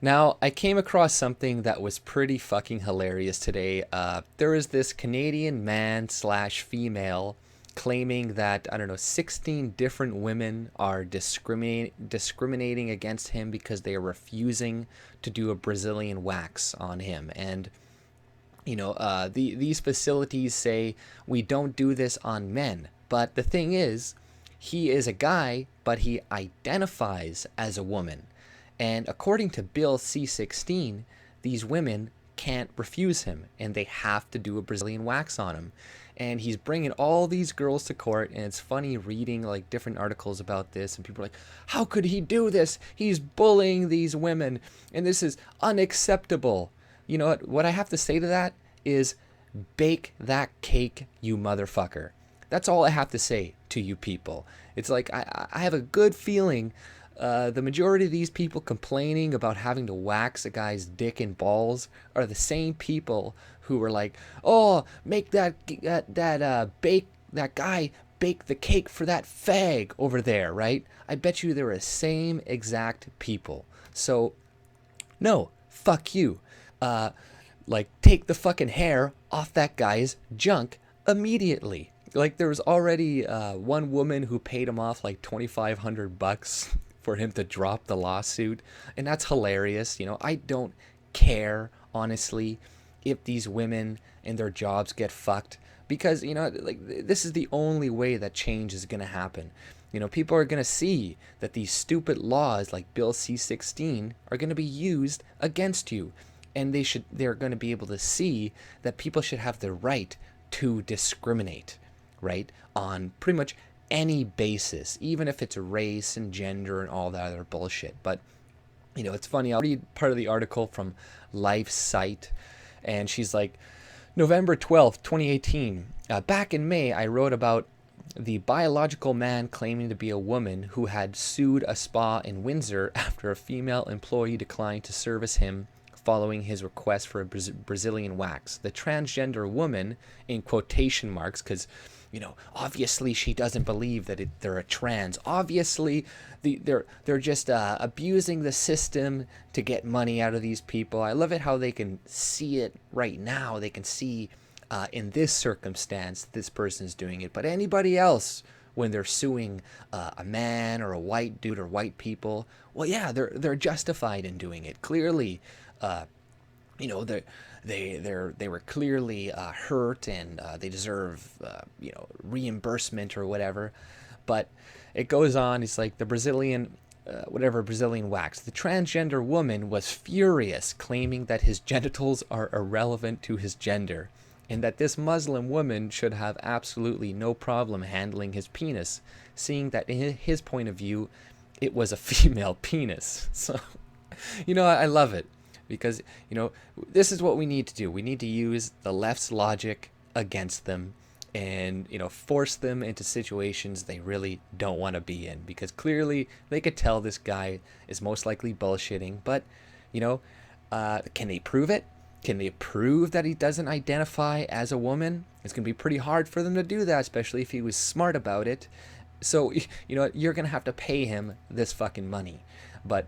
Now, I came across something that was pretty fucking hilarious today. There is this Canadian man slash female claiming that, I don't know, 16 different women are discriminating against him because they are refusing to do a Brazilian wax on him. And these facilities say we don't do this on men. But the thing is, he is a guy, but he identifies as a woman. And according to Bill C-16, these women can't refuse him, and they have to do a Brazilian wax on him. And he's bringing all these girls to court, and it's funny reading like different articles about this, and people are like, how could he do this? He's bullying these women, and this is unacceptable. You know what I have to say to that is, bake that cake, you motherfucker. That's all I have to say to you people. It's like I have a good feeling the majority of these people complaining about having to wax a guy's dick and balls are the same people who were like, "Oh, make bake that guy bake the cake for that fag over there," right? I bet you they're the same exact people. So, no, fuck you. Take the fucking hair off that guy's junk immediately. Like, there was already one woman who paid him off like $2,500 for him to drop the lawsuit, and that's hilarious. I don't care, honestly, if these women and their jobs get fucked, because this is the only way that change is going to happen. People are going to see that these stupid laws like Bill C-16 are going to be used against you, and they're going to be able to see that people should have the right to discriminate, right, on pretty much any basis, even if it's race and gender and all that other bullshit. But it's funny, I'll read part of the article from Life Site, and she's like, November 12th, 2018, back in May, I wrote about the biological man claiming to be a woman who had sued a spa in Windsor after a female employee declined to service him following his request for a Brazilian wax. The transgender woman, in quotation marks, because obviously she doesn't believe that they're a trans. Obviously, they're just abusing the system to get money out of these people. I love it how they can see it right now. They can see in this circumstance this person's doing it. But anybody else, when they're suing a man or a white dude or white people, well, yeah, they're justified in doing it. Clearly, they were clearly hurt, and they deserve reimbursement or whatever. But it goes on. It's like the Brazilian wax. The transgender woman was furious, claiming that his genitals are irrelevant to his gender, and that this Muslim woman should have absolutely no problem handling his penis, seeing that in his point of view, it was a female penis. So, I love it. Because, this is what we need to do. We need to use the left's logic against them and, force them into situations they really don't want to be in. Because clearly they could tell this guy is most likely bullshitting. But, can they prove it? Can they prove that he doesn't identify as a woman? It's going to be pretty hard for them to do that, especially if he was smart about it. So, you're going to have to pay him this fucking money. But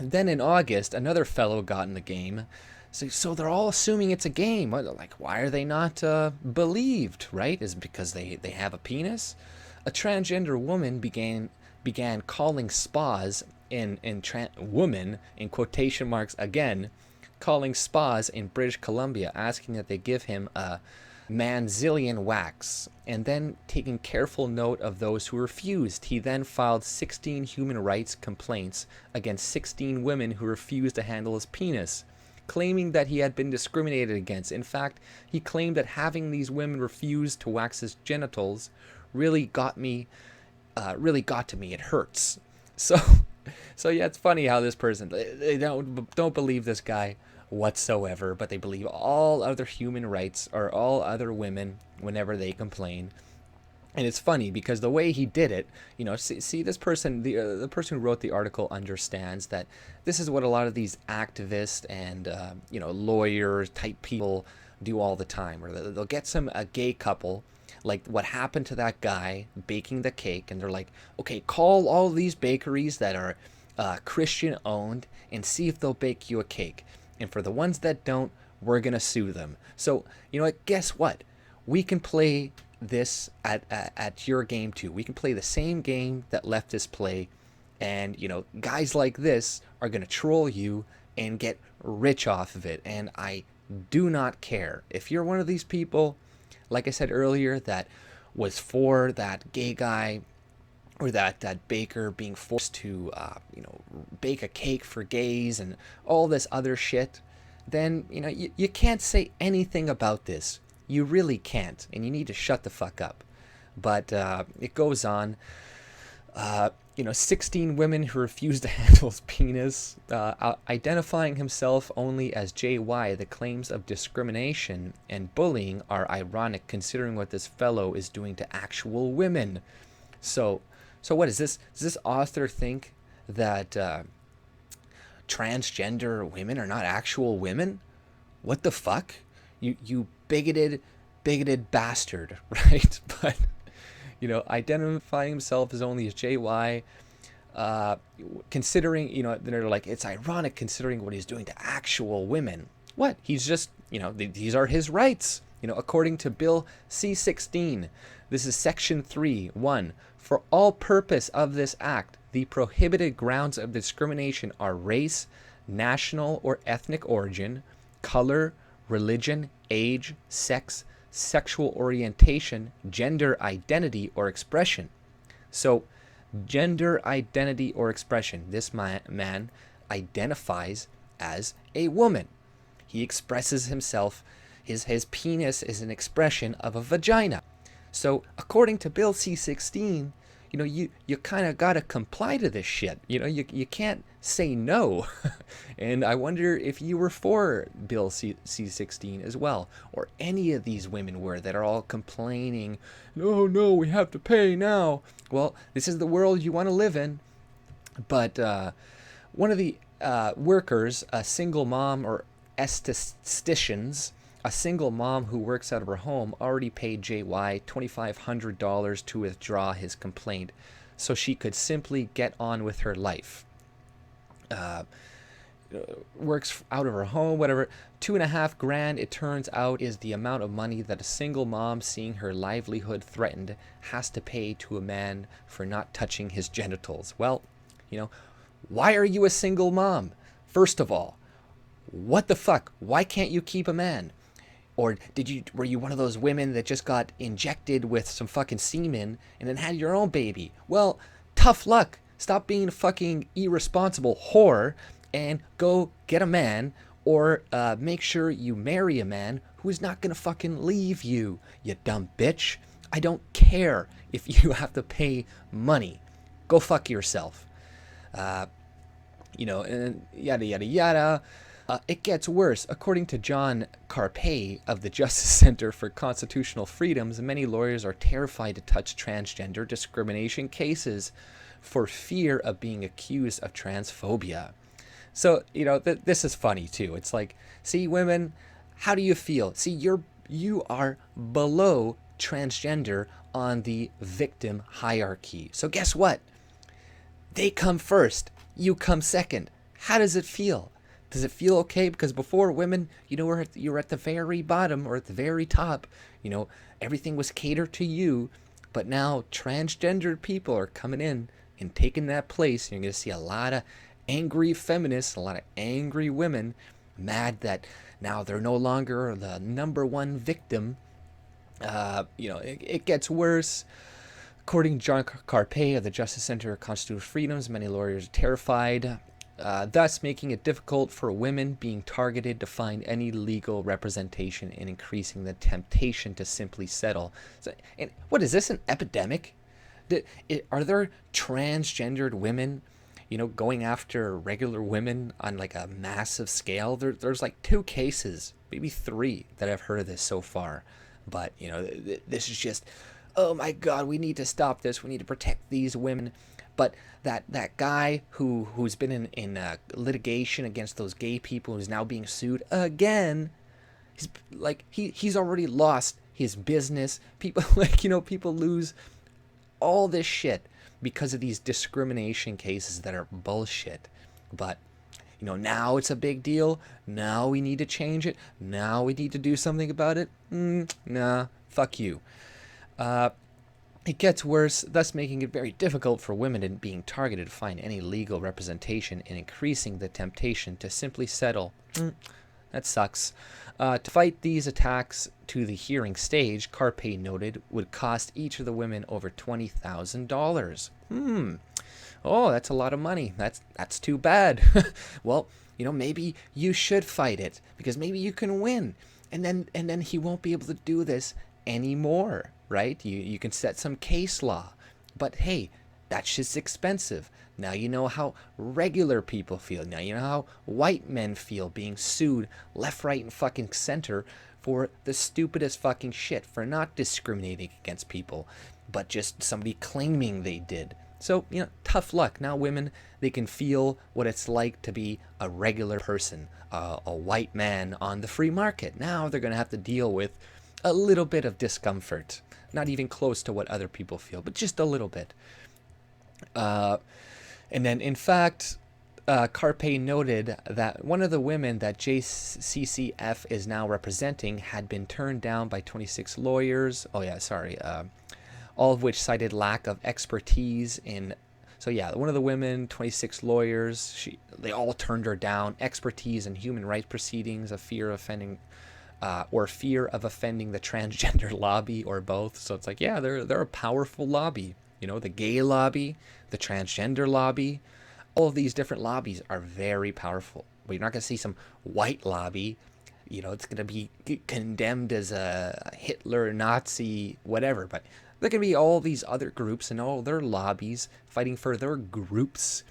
then in August, another fellow got in the game. So they're all assuming it's a game. Like, why are they not believed, right? Is it because they have a penis? A transgender woman began calling spas woman, in quotation marks again, calling spas in British Columbia, asking that they give him a manzillion wax, and then taking careful note of those who refused. He then filed 16 human rights complaints against 16 women who refused to handle his penis, claiming that he had been discriminated against. In fact, he claimed that having these women refuse to wax his genitals really got to me. It hurts. So yeah, it's funny how this person, they don't believe this guy whatsoever, but they believe all other human rights or all other women whenever they complain. And it's funny because the way he did it, see this person, the person who wrote the article understands that this is what a lot of these activists and lawyer type people do all the time, where they'll get a gay couple, like what happened to that guy baking the cake, and they're like, okay, call all these bakeries that are Christian owned, and see if they'll bake you a cake. And for the ones that don't, we're going to sue them. So, you know what? Guess what? We can play this at your game too. We can play the same game that leftists play. And, you know, guys like this are going to troll you and get rich off of it. And I do not care. If you're one of these people, like I said earlier, that was for that gay guy or that baker being forced to, bake a cake for gays and all this other shit, then, you know, you can't say anything about this. You really can't. And you need to shut the fuck up. But it goes on. 16 women who refuse to handle his penis, identifying himself only as JY. The claims of discrimination and bullying are ironic considering what this fellow is doing to actual women. So what is this? Does this author think that transgender women are not actual women? What the fuck? You bigoted bastard, right? But identifying himself as only as JY, considering, they're like, it's ironic considering what he's doing to actual women. What? He's just, these are his rights. According to Bill C-16, this is Section 3(1). For all purpose of this act, the prohibited grounds of discrimination are race, national or ethnic origin, color, religion, age, sex, sexual orientation, gender identity or expression. So, gender identity or expression. This man identifies as a woman. He expresses himself. His penis is an expression of a vagina. So, according to Bill C-16, you kind of got to comply to this shit. You can't say no. And I wonder if you were for Bill C-16 as well, or any of these women were that are all complaining, no, we have to pay now. Well, this is the world you want to live in. But one of the workers, a single mom or estheticians, a single mom who works out of her home, already paid JY $2,500 to withdraw his complaint so she could simply get on with her life. Works out of her home, whatever. $2,500, it turns out, is the amount of money that a single mom seeing her livelihood threatened has to pay to a man for not touching his genitals. Well, why are you a single mom? First of all, what the fuck? Why can't you keep a man? Or were you one of those women that just got injected with some fucking semen and then had your own baby? Well, tough luck. Stop being a fucking irresponsible whore and go get a man, or make sure you marry a man who's not gonna fucking leave you, you dumb bitch. I don't care if you have to pay money. Go fuck yourself. And yada, yada, yada. It gets worse. According to John Carpay of the Justice Center for Constitutional Freedoms, many lawyers are terrified to touch transgender discrimination cases for fear of being accused of transphobia. So, this is funny too. It's like, see, women, how do you feel? See, you are below transgender on the victim hierarchy. So guess what? They come first. You come second. How does it feel? Does it feel okay? Because before, women, you were at the very bottom or at the very top. Everything was catered to you. But now transgendered people are coming in and taking that place. You're going to see a lot of angry feminists, a lot of angry women, mad that now they're no longer the number one victim. It gets worse. According to John Carpay of the Justice Center for Constitutional Freedoms, many lawyers are terrified, thus making it difficult for women being targeted to find any legal representation and increasing the temptation to simply settle. So, and what is this, an epidemic? Are there transgendered women, going after regular women on like a massive scale? There's like 2 cases, maybe 3 that I've heard of this so far. But, this is just, oh my God, we need to stop this. We need to protect these women. But that guy who's been in litigation against those gay people, who's now being sued again, he's already lost his business. People people lose all this shit. because of these discrimination cases that are bullshit. But now it's a big deal. Now we need to change it. Now we need to do something about it. Nah, fuck you. It gets worse, thus making it very difficult for women in being targeted to find any legal representation and increasing the temptation to simply settle. That sucks. To fight these attacks to the hearing stage, Carpe noted, would cost each of the women over $20,000. Oh, that's a lot of money. That's too bad. Well, maybe you should fight it, because maybe you can win, and then he won't be able to do this anymore, right? You can set some case law, but hey, that's just expensive. Now you know how regular people feel. Now you know how white men feel being sued left, right, and fucking center for the stupidest fucking shit, for not discriminating against people, but just somebody claiming they did. So, tough luck. Now women, they can feel what it's like to be a regular person, a white man on the free market. Now they're going to have to deal with a little bit of discomfort. Not even close to what other people feel, but just a little bit. And then, in fact, Carpe noted that one of the women that JCCF is now representing had been turned down by 26 lawyers. All of which cited lack of expertise in. So yeah, one of the women, 26 lawyers, they all turned her down. Expertise in human rights proceedings, a fear of offending, or fear of offending the transgender lobby, or both. So it's like, yeah, they're a powerful lobby. The gay lobby, the transgender lobby, all of these different lobbies are very powerful. But you're not going to see some white lobby. It's going to be condemned as a Hitler, Nazi, whatever. But there can be all these other groups and all their lobbies fighting for their groups,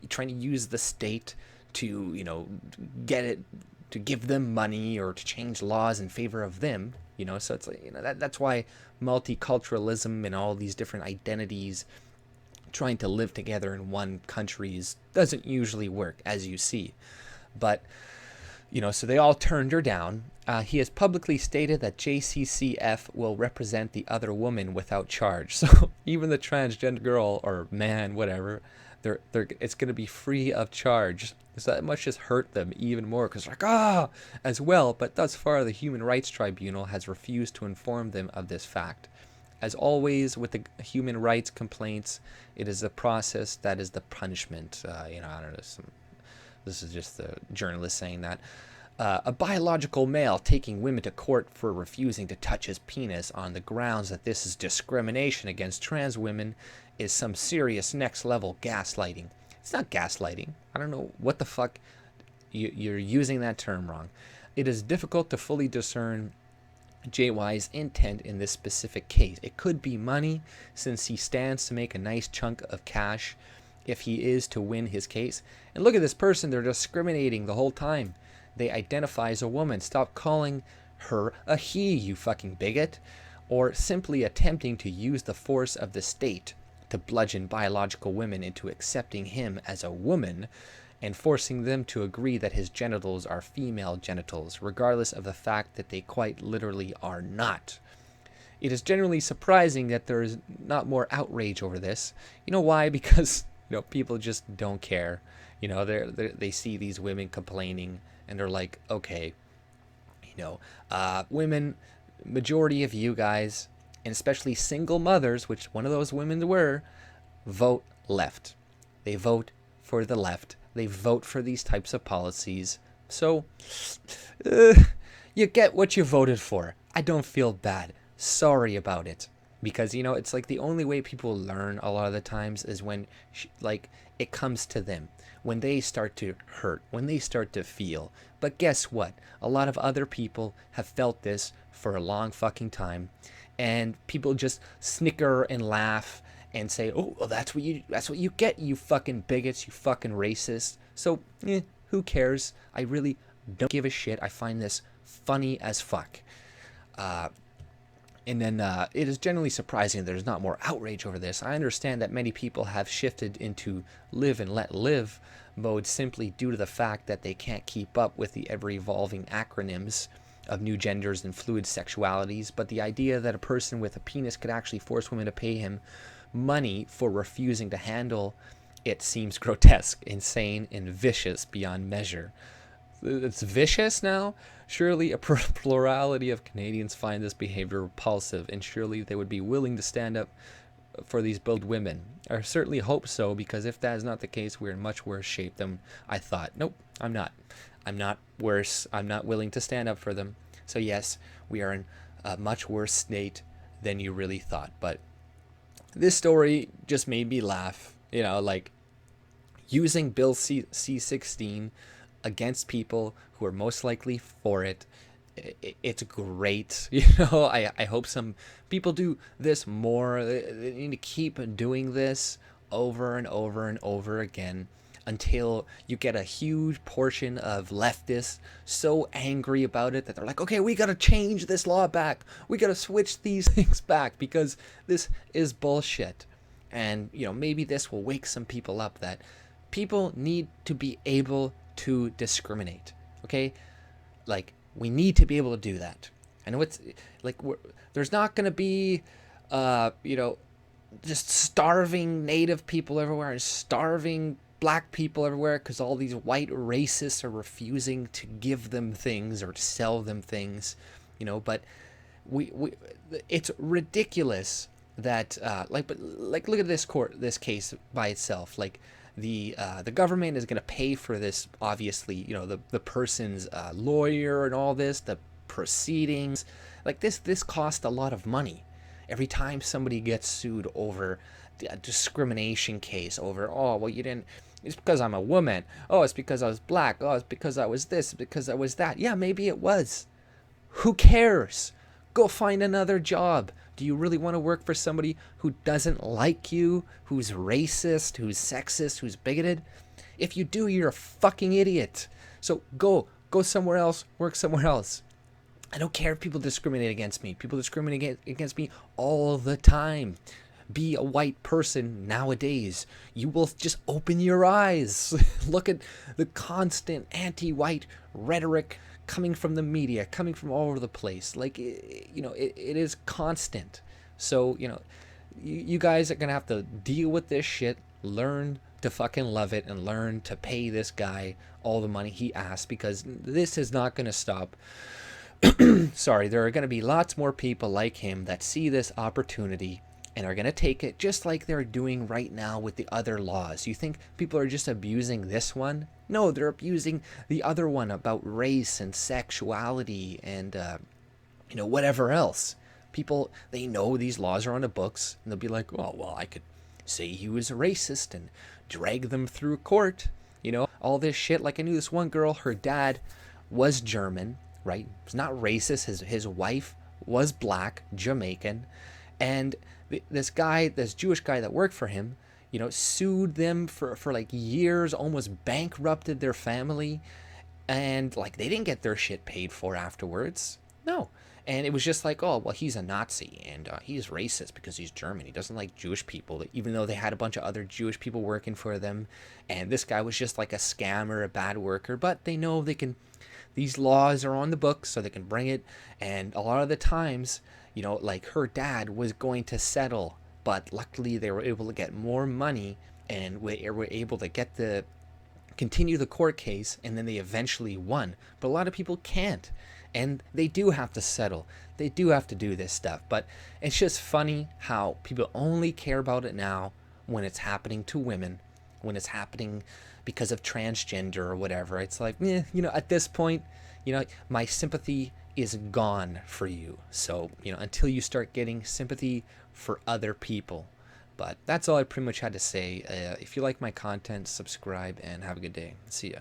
trying to use the state to, get it, to give them money or to change laws in favor of them. So it's like, that's why multiculturalism and all these different identities trying to live together in one country doesn't usually work, as you see. But, so they all turned her down. He has publicly stated that JCCF will represent the other woman without charge. So even the transgender girl or man, whatever, it's going to be free of charge. So that must just hurt them even more, because as well. But thus far, the Human Rights Tribunal has refused to inform them of this fact. As always with the human rights complaints, it is the process that is the punishment. I don't know. This is just the journalist saying that. A biological male taking women to court for refusing to touch his penis on the grounds that this is discrimination against trans women is some serious next-level gaslighting. It's not gaslighting. I don't know what the fuck. You're using that term wrong. It is difficult to fully discern JY's intent in this specific case. It could be money, since he stands to make a nice chunk of cash if he is to win his case. And look at this person. They're discriminating the whole time. They identify as a woman. Stop calling her a he, you fucking bigot. Or simply attempting to use the force of the state to bludgeon biological women into accepting him as a woman and forcing them to agree that his genitals are female genitals, regardless of the fact that they quite literally are not. It is generally surprising that there is not more outrage over this. You know why? Because people just don't care. They see these women complaining and they're like, okay, women, majority of you guys, and especially single mothers, which one of those women were, vote left. They vote for the left. They vote for these types of policies. So, you get what you voted for. I don't feel bad. Sorry about it. Because, it's like the only way people learn a lot of the times is when, it comes to them. When they start to hurt. When they start to feel. But guess what? A lot of other people have felt this for a long fucking time. And people just snicker and laugh and say, oh, well, that's what you get, you fucking bigots, you fucking racists. So, who cares? I really don't give a shit. I find this funny as fuck. And then it is generally surprising there's not more outrage over this. I understand that many people have shifted into live and let live mode simply due to the fact that they can't keep up with the ever-evolving acronyms of new genders and fluid sexualities, but the idea that a person with a penis could actually force women to pay him money for refusing to handle it seems grotesque, insane, and vicious beyond measure. It's vicious now? Surely a plurality of Canadians find this behavior repulsive, and surely they would be willing to stand up for these bold women. I certainly hope so, because if that is not the case, we're in much worse shape than I thought. Nope, I'm not. I'm not worse. I'm not willing to stand up for them. So yes, we are in a much worse state than you really thought. But this story just made me laugh. You know, like using Bill C-16 against people who are most likely for it. It's great. You know, I hope some people do this more. They need to keep doing this over and over and over again until you get a huge portion of leftists so angry about it that they're like, okay, we got to change this law back. We got to switch these things back because this is bullshit. And, you know, maybe this will wake some people up that people need to be able to discriminate. Okay? Like, we need to be able to do that. I know it's like there's not going to be, you know, just starving Native people everywhere and starving Black people everywhere because all these white racists are refusing to give them things or to sell them things, you know. But we it's ridiculous that look at this case by itself. Like the government is going to pay for this, obviously, you know, the person's lawyer and all this, the proceedings. Like this cost a lot of money every time somebody gets sued over a discrimination case over, oh, well, you didn't, it's because I'm a woman, oh, it's because I was Black, oh, it's because I was this, because I was that. Yeah, maybe it was. Who cares? Go find another job. Do you really want to work for somebody who doesn't like you, who's racist, who's sexist, who's bigoted? If you do, you're a fucking idiot. So go somewhere else, work somewhere else. I don't care if people discriminate against me. People discriminate against me all the time. Be a white person nowadays. You will just open your eyes. Look at the constant anti-white rhetoric coming from the media, coming from all over the place. Like, you know, it is constant. So, you know, you guys are going to have to deal with this shit, learn to fucking love it, and learn to pay this guy all the money he asks, because this is not going to stop. Sorry, there are going to be lots more people like him that see this opportunity and are going to take it just like they're doing right now with the other laws. You think people are just abusing this one? No, they're abusing the other one about race and sexuality and, you know, whatever else. People, they know these laws are on the books, and they'll be like, oh, well, I could say he was a racist and drag them through court. You know, all this shit. Like, I knew this one girl, her dad was German, right? He's not racist. His wife was Black, Jamaican. And this Jewish guy that worked for him, you know, sued them for like years, almost bankrupted their family. And like, they didn't get their shit paid for afterwards. No. And it was just like, oh, well, he's a Nazi and he's racist because he's German. He doesn't like Jewish people, even though they had a bunch of other Jewish people working for them. And this guy was just like a scammer, a bad worker. But they know they can, these laws are on the books, so they can bring it. And a lot of the times, you know, like her dad was going to settle, but luckily they were able to get more money and were able to continue the court case, and then they eventually won. But a lot of people can't. And they do have to settle. They do have to do this stuff. But it's just funny how people only care about it now when it's happening to women, when it's happening because of transgender or whatever. It's like, you know, at this point, you know, my sympathy is gone for you. So, you know, until you start getting sympathy for other people. But that's all I pretty much had to say. If you like my content, subscribe and have a good day. See ya.